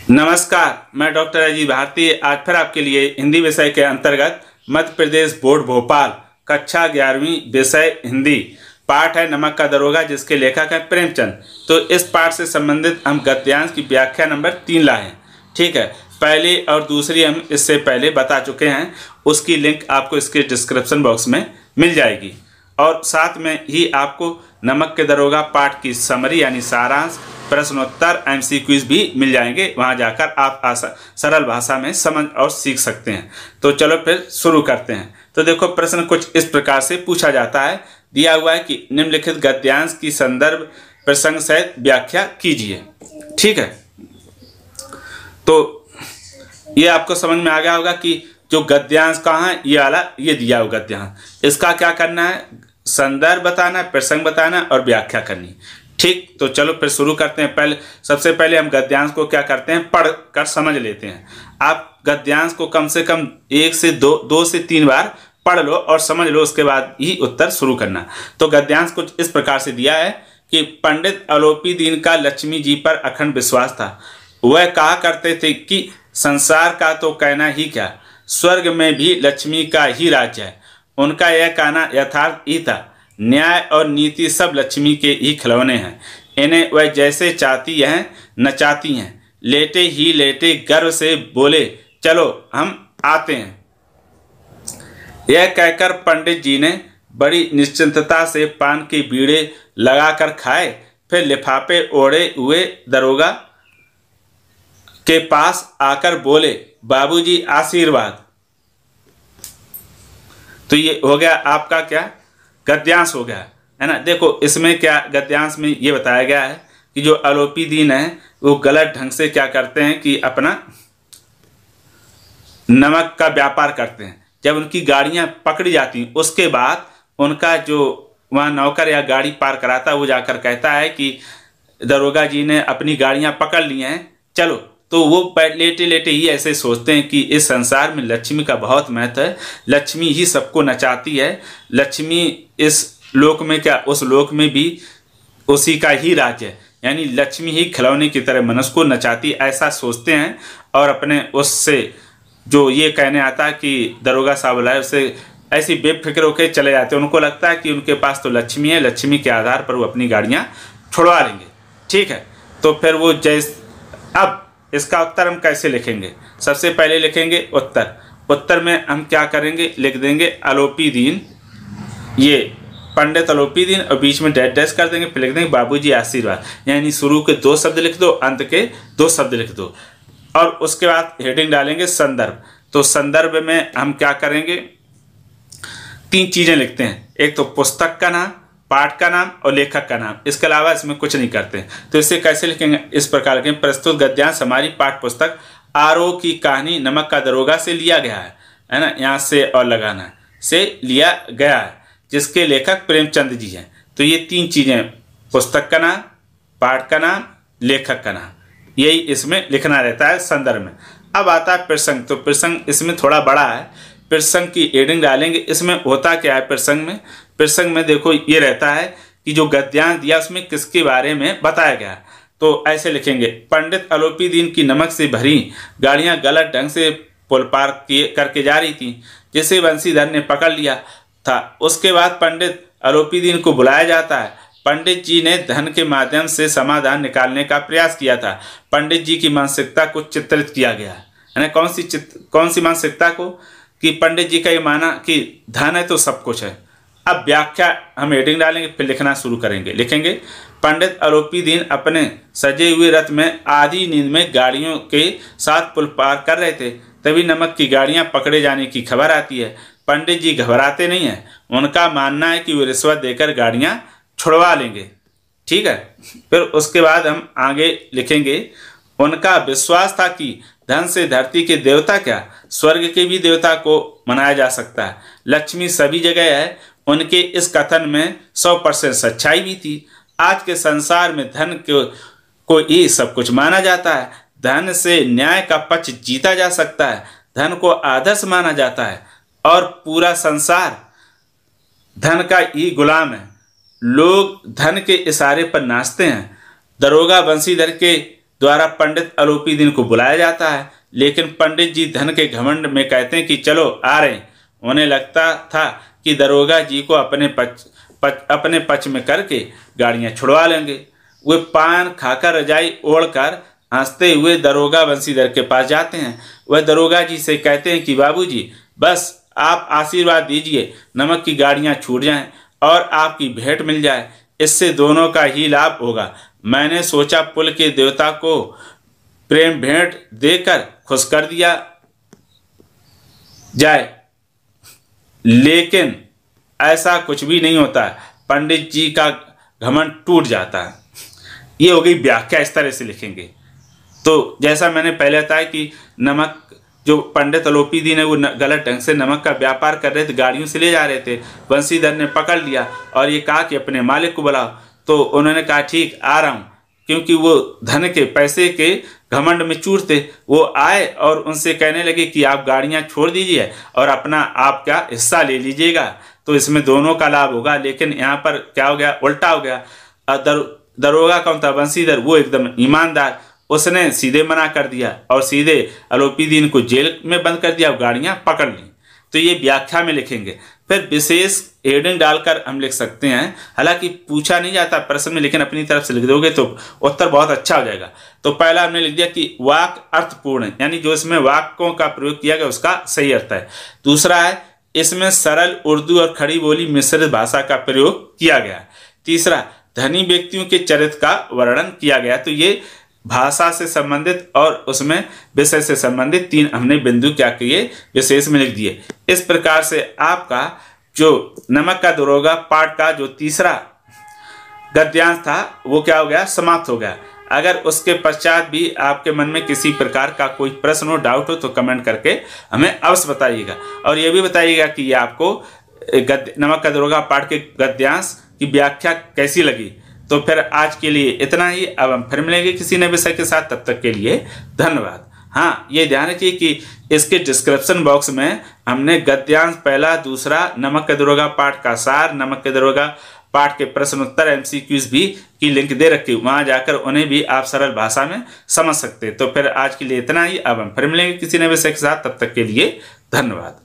नमस्कार, मैं डॉक्टर अजीत भारती आज फिर आपके लिए हिंदी विषय के अंतर्गत मध्य प्रदेश बोर्ड भोपाल कक्षा 11वीं विषय हिंदी पाठ है नमक का दरोगा, जिसके लेखक हैं प्रेमचंद। तो इस पाठ से संबंधित हम गद्यांश की व्याख्या नंबर 3 लाए हैं। ठीक है, पहली और दूसरी हम इससे पहले बता चुके हैं, उसकी लिंक आपको इसके डिस्क्रिप्शन बॉक्स में मिल जाएगी। और साथ में ही आपको नमक के दरोगा पाठ की समरी यानी सारांश, प्रश्नोत्तर, MCQs भी मिल जाएंगे। वहां जाकर आप सरल भाषा में समझ और सीख सकते हैं। तो चलो फिर शुरू करते हैं। तो देखो, प्रश्न कुछ इस प्रकार से पूछा जाता है, दिया हुआ है कि निम्नलिखित गद्यांश की संदर्भ प्रसंग सहित व्याख्या कीजिए। ठीक है, तो ये आपको समझ में आ गया होगा कि जो गद्यांश कहाँ है, ये वाला ये दिया हुआ गद्यांश, इसका क्या करना है, संदर्भ बताना, प्रसंग बताना और व्याख्या करनी। ठीक, तो चलो फिर शुरू करते हैं। सबसे पहले हम गद्यांश को क्या करते हैं, पढ़ कर समझ लेते हैं। आप गद्यांश को कम से कम 1 से 2 से 3 बार पढ़ लो और समझ लो, उसके बाद ही उत्तर शुरू करना। तो गद्यांश कुछ इस प्रकार से दिया है कि पंडित अलोपी दीन का लक्ष्मी जी पर अखंड विश्वास था। वह कहा करते थे कि संसार का तो कहना ही क्या, स्वर्ग में भी लक्ष्मी का ही राज्य है। उनका यह कहना यथार्थ ही था। न्याय और नीति सब लक्ष्मी के ही खिलौने हैं। इन्हें वह जैसे चाहती हैं नचाती हैं। लेटे ही लेटे गर्व से बोले, चलो हम आते हैं। यह कहकर पंडित जी ने बड़ी निश्चिंतता से पान के बीड़े लगाकर खाए। फिर लिफाफे ओढ़े हुए दरोगा के पास आकर बोले, बाबूजी आशीर्वाद। तो ये हो गया आपका क्या, गद्यांश हो गया, है ना। देखो, इसमें क्या गद्यांश में ये बताया गया है कि जो अलोपी दीन है वो गलत ढंग से क्या करते हैं कि अपना नमक का व्यापार करते हैं। जब उनकी गाड़ियां पकड़ी जाती हैं, उसके बाद उनका जो वहाँ नौकर या गाड़ी पार कराता है, वो जाकर कहता है कि दरोगा जी ने अपनी गाड़ियां पकड़ ली हैं, चलो। तो वो लेटे लेटे ही ऐसे सोचते हैं कि इस संसार में लक्ष्मी का बहुत महत्व है, लक्ष्मी ही सबको नचाती है, लक्ष्मी इस लोक में क्या उस लोक में भी उसी का ही राज्य है, यानी लक्ष्मी ही खिलौने की तरह मनुष्य को नचाती, ऐसा सोचते हैं। और अपने उससे जो ये कहने आता है कि दरोगा साहब लाए, उससे ऐसी बेफिक्र होकर चले जाते हैं। उनको लगता है कि उनके पास तो लक्ष्मी है, लक्ष्मी के आधार पर वो अपनी गाड़ियाँ छुड़वा लेंगे। ठीक है, तो फिर वो अब इसका उत्तर हम कैसे लिखेंगे, सबसे पहले लिखेंगे उत्तर में हम क्या करेंगे, लिख देंगे अलोपी दीन, ये पंडित अलोपी दीन, और बीच में डैश कर देंगे। फिर लिख देंगे बाबूजी आशीर्वाद, यानी शुरू के 2 शब्द लिख दो, अंत के 2 शब्द लिख दो। और उसके बाद हेडिंग डालेंगे संदर्भ। तो संदर्भ में हम क्या करेंगे, 3 चीजें लिखते हैं, एक तो पुस्तक का नाम, पाठ का नाम और लेखक का नाम। इसके अलावा इसमें कुछ नहीं करते। तो इसे कैसे लिखेंगे, इस प्रकार के, प्रस्तुत गद्यांश हमारी पाठ पुस्तक आरोह की कहानी नमक का दरोगा से लिया गया है ना, यहाँ से और लगाना है, से लिया गया है, जिसके लेखक प्रेमचंद जी हैं। तो ये 3 चीजें, पुस्तक का नाम, पाठ का नाम, लेखक का नाम, यही इसमें लिखना रहता है संदर्भ में। अब आता है प्रसंग। तो प्रसंग इसमें थोड़ा बड़ा है, प्रसंग की हेडिंग डालेंगे। इसमें होता क्या है, प्रसंग में देखो ये रहता है कि जो गद्यांश दिया उसमें किसके बारे में बताया गया। तो ऐसे लिखेंगे, पंडित अलोपी दीन की नमक से भरी गाड़ियां गलत ढंग से पुल पार करके जा रही थी, जिसे बंसीधर ने पकड़ लिया था। उसके बाद पंडित अलोपी दीन को बुलाया जाता है। पंडित जी ने धन के माध्यम से समाधान निकालने का प्रयास किया था। पंडित जी की मानसिकता को चित्रित किया गया है। कौन सी मानसिकता को, कि पंडित जी का ये माना कि धन है तो सब कुछ है। अब व्याख्या हम हेडिंग डालेंगे, फिर लिखना शुरू करेंगे। लिखेंगे, पंडित अलोपी दीन अपने सजे हुए रथ में आधी नींद में गाड़ियों के साथ पुल पार कर रहे थे। तभी नमक की गाड़ियां पकड़े जाने की खबर आती है। पंडित जी घबराते नहीं हैं, उनका मानना है कि वो रिश्वत देकर गाड़ियां छुड़वा लेंगे। ठीक है, फिर उसके बाद हम आगे लिखेंगे, उनका विश्वास था कि धन से धरती के देवता क्या, स्वर्ग के भी देवता को मनाया जा सकता है। लक्ष्मी सभी जगह है। उनके इस कथन में 100% सच्चाई भी थी। आज के संसार में धन को ही सब कुछ माना जाता है। धन से न्याय का पक्ष जीता जा सकता है। धन को आदर्श माना जाता है और पूरा संसार धन का ही गुलाम है। लोग धन के इशारे पर नाचते हैं। दरोगा बंसीधर के द्वारा पंडित आरोपी दिन को बुलाया जाता है, लेकिन पंडित जी धन के घमंड में कहते हैं कि चलो आ रहे हैं। उन्हें लगता था कि दरोगा जी को अपने पक्ष में करके गाड़ियां छुड़वा लेंगे। वे पान खाकर रजाई ओढ़कर हंसते हुए दरोगा बंसीधर के पास जाते हैं। वह दरोगा जी से कहते हैं कि बाबूजी, बस आप आशीर्वाद दीजिए, नमक की गाड़ियां छूट जाएं और आपकी भेंट मिल जाए, इससे दोनों का ही लाभ होगा। मैंने सोचा पुल के देवता को प्रेम भेंट देकर खुश कर दिया जाए, लेकिन ऐसा कुछ भी नहीं होता। पंडित जी का घमंड टूट जाता है। ये हो गई व्याख्या, इस तरह से लिखेंगे। तो जैसा मैंने पहले बताया कि नमक, जो पंडित आरोपी ने वो गलत ढंग से नमक का व्यापार कर रहे थे, गाड़ियों से ले जा रहे थे। बंसीधर ने पकड़ लिया और ये कहा कि अपने मालिक को बुलाओ। तो उन्होंने कहा ठीक आ रहा हूँ, क्योंकि वो धन के पैसे के घमंड में चूर थे। वो आए और उनसे कहने लगे कि आप गाड़ियाँ छोड़ दीजिए और अपना आपका हिस्सा ले लीजिएगा, तो इसमें दोनों का लाभ होगा। लेकिन यहाँ पर क्या हो गया, उल्टा हो गया। दरोगा कौन था? बंसीधर, वो एकदम ईमानदार, उसने सीधे मना कर दिया और सीधे आरोपी दिन को जेल में बंद कर दिया और गाड़ियां पकड़ ली। तो ये व्याख्या में लिखेंगे। फिर विशेष हेडिंग डालकर हम लिख सकते हैं, हालांकि पूछा नहीं जाता प्रश्न में, लेकिन अपनी तरफ से लिख दोगे तो उत्तर बहुत अच्छा हो जाएगा। तो पहला हमने लिख दिया कि वाक अर्थपूर्ण है, यानी जो इसमें वाक्यों का प्रयोग किया गया उसका सही अर्थ है। दूसरा है, इसमें सरल उर्दू और खड़ी बोली मिश्रित भाषा का प्रयोग किया गया। तीसरा, धनी व्यक्तियों के चरित्र का वर्णन किया गया। तो ये भाषा से संबंधित और उसमें विषय से संबंधित 3 हमने बिंदु क्या किए, विशेष में लिख दिए। इस प्रकार से आपका जो नमक का दरोगा पाठ का जो तीसरा गद्यांश था वो क्या हो गया, समाप्त हो गया। अगर उसके पश्चात भी आपके मन में किसी प्रकार का कोई प्रश्न हो, डाउट हो, तो कमेंट करके हमें अवश्य बताइएगा। और ये भी बताइएगा कि ये आपको नमक का दरोगा पाठ के गद्यांश की व्याख्या कैसी लगी। तो फिर आज के लिए इतना ही। अब हम फिर मिलेंगे किसी नए विषय के साथ, तब तक के लिए धन्यवाद। हाँ, ये ध्यान रखिए कि इसके डिस्क्रिप्शन बॉक्स में हमने गद्यांश पहला, दूसरा, नमक के दरोगा पाठ का सार, नमक के दरोगा पाठ के प्रश्न उत्तर MCQs भी की लिंक दे रखी, वहां जाकर उन्हें भी आप सरल भाषा में समझ सकते हैं। तो फिर आज के लिए इतना ही। अब हम फिर मिलेंगे किसी नए विषय के साथ, तब तक के लिए धन्यवाद।